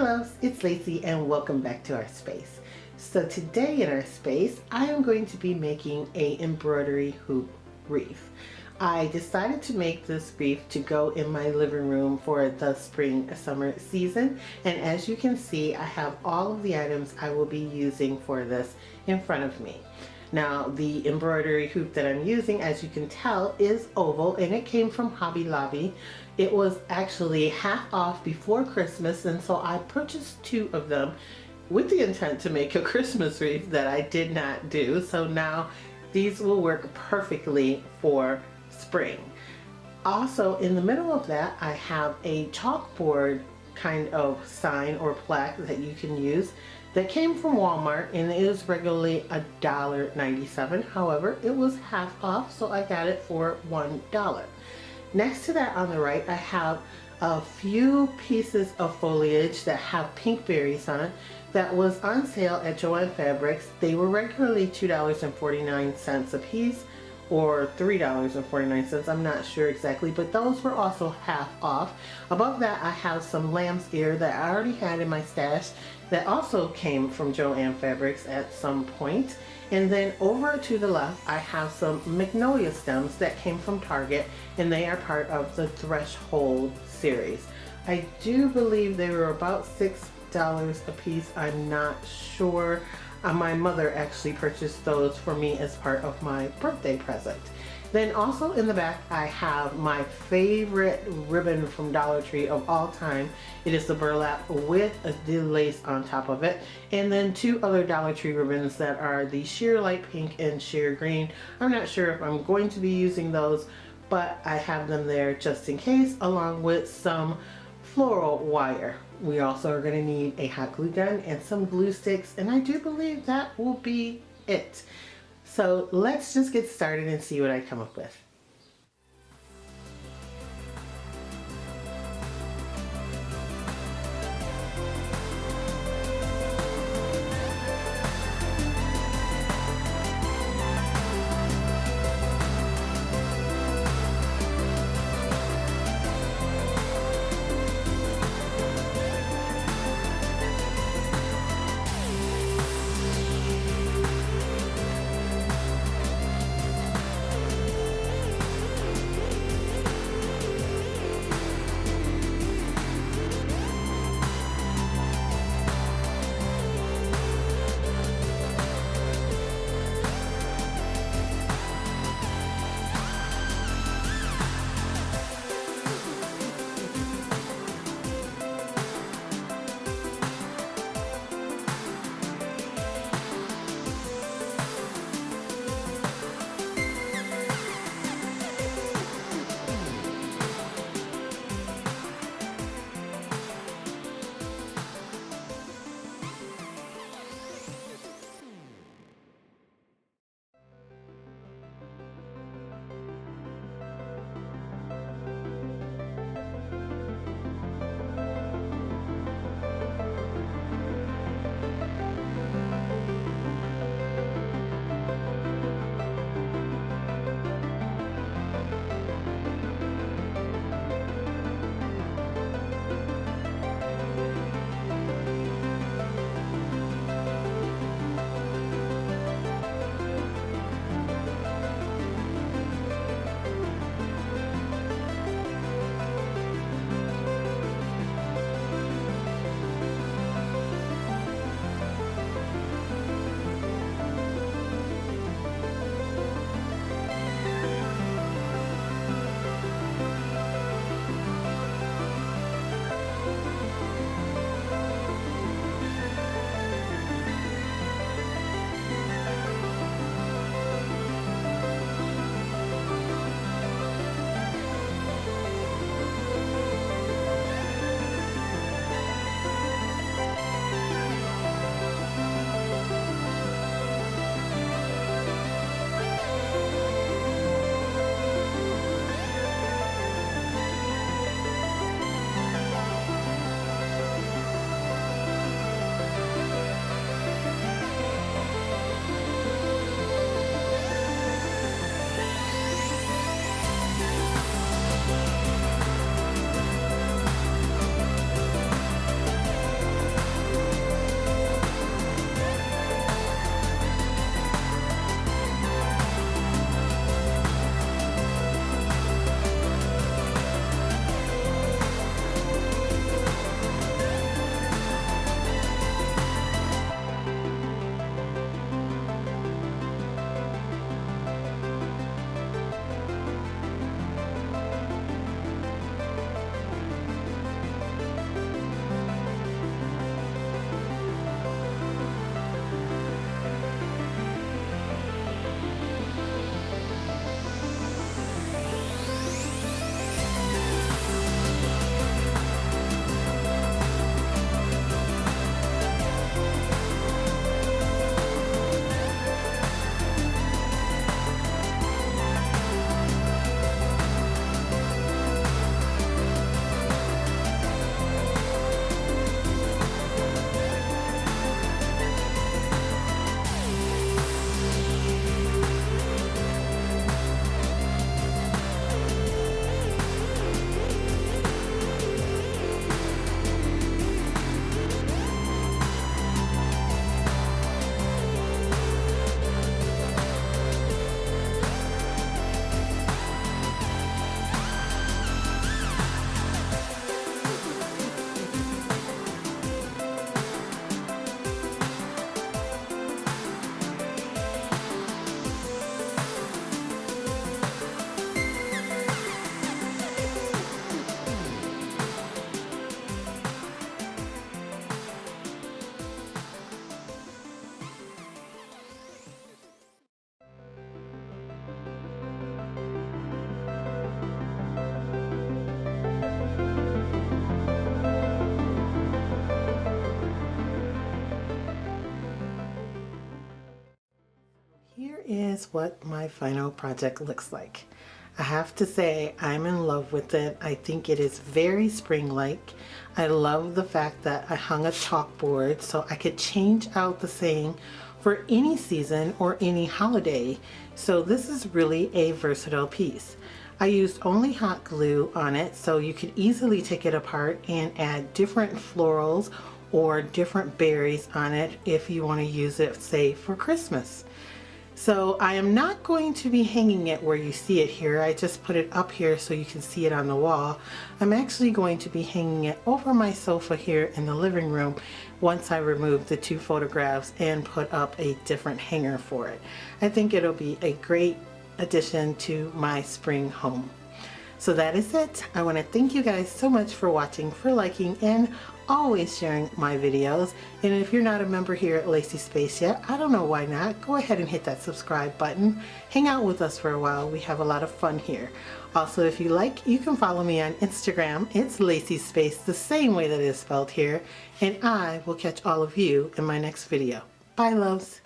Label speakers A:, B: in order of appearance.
A: loves, it's Lacey and welcome back to our space. So today in our space, I am going to be making a embroidery hoop wreath. I decided to make this wreath to go in my living room for the spring summer season, and as you can see, I have all of the items I will be using for this in front of me. Now the embroidery hoop that I'm using, as you can tell, is oval and it came from Hobby Lobby. It was actually half off before Christmas, and so I purchased 2 of them with the intent to make a Christmas wreath that I did not do. So now these will work perfectly for spring. Also in the middle of that, I have a chalkboard kind of sign or plaque that you can use that came from Walmart, and it is regularly $1.97. However, it was half off, so I got it for $1. Next to that on the right, I have a few pieces of foliage that have pink berries on it that was on sale at Joann Fabrics. They were regularly $2.49 a piece, or $3.49, I'm not sure exactly, but those were also half off. Above that, I have some lamb's ear that I already had in my stash that also came from Joann Fabrics at some point. And then over to the left, I have some magnolia stems that came from Target, and they are part of the Threshold series. I do believe they were about $6 a piece, I'm not sure. My mother actually purchased those for me as part of my birthday present. Then also in the back, I have my favorite ribbon from Dollar Tree of all time. It is the burlap with the lace on top of it. And then 2 other Dollar Tree ribbons that are the sheer light pink and sheer green. I'm not sure if I'm going to be using those, but I have them there just in case, along with some floral wire. We also are going to need a hot glue gun and some glue sticks, and I do believe that will be it. So let's just get started and see what I come up with. is what my final project looks like. I have to say I'm in love with it. I think it is very spring-like. I love the fact that I hung a chalkboard so I could change out the saying for any season or any holiday. So this is really a versatile piece. I used only hot glue on it so you could easily take it apart and add different florals or different berries on it if you want to use it, say, for Christmas. So I am not going to be hanging it where you see it here. I just put it up here so you can see it on the wall. I'm actually going to be hanging it over my sofa here in the living room once I remove the 2 photographs and put up a different hanger for it. I think it'll be a great addition to my spring home. So that is it. I want to thank you guys so much for watching, for liking, and always sharing my videos. And if you're not a member here at Lacee Space yet, I don't know why not. Go ahead and hit that subscribe button. Hang out with us for a while. We have a lot of fun here. Also, if you like, you can follow me on Instagram. It's Lacee Space, the same way that it is spelled here. And I will catch all of you in my next video. Bye, loves.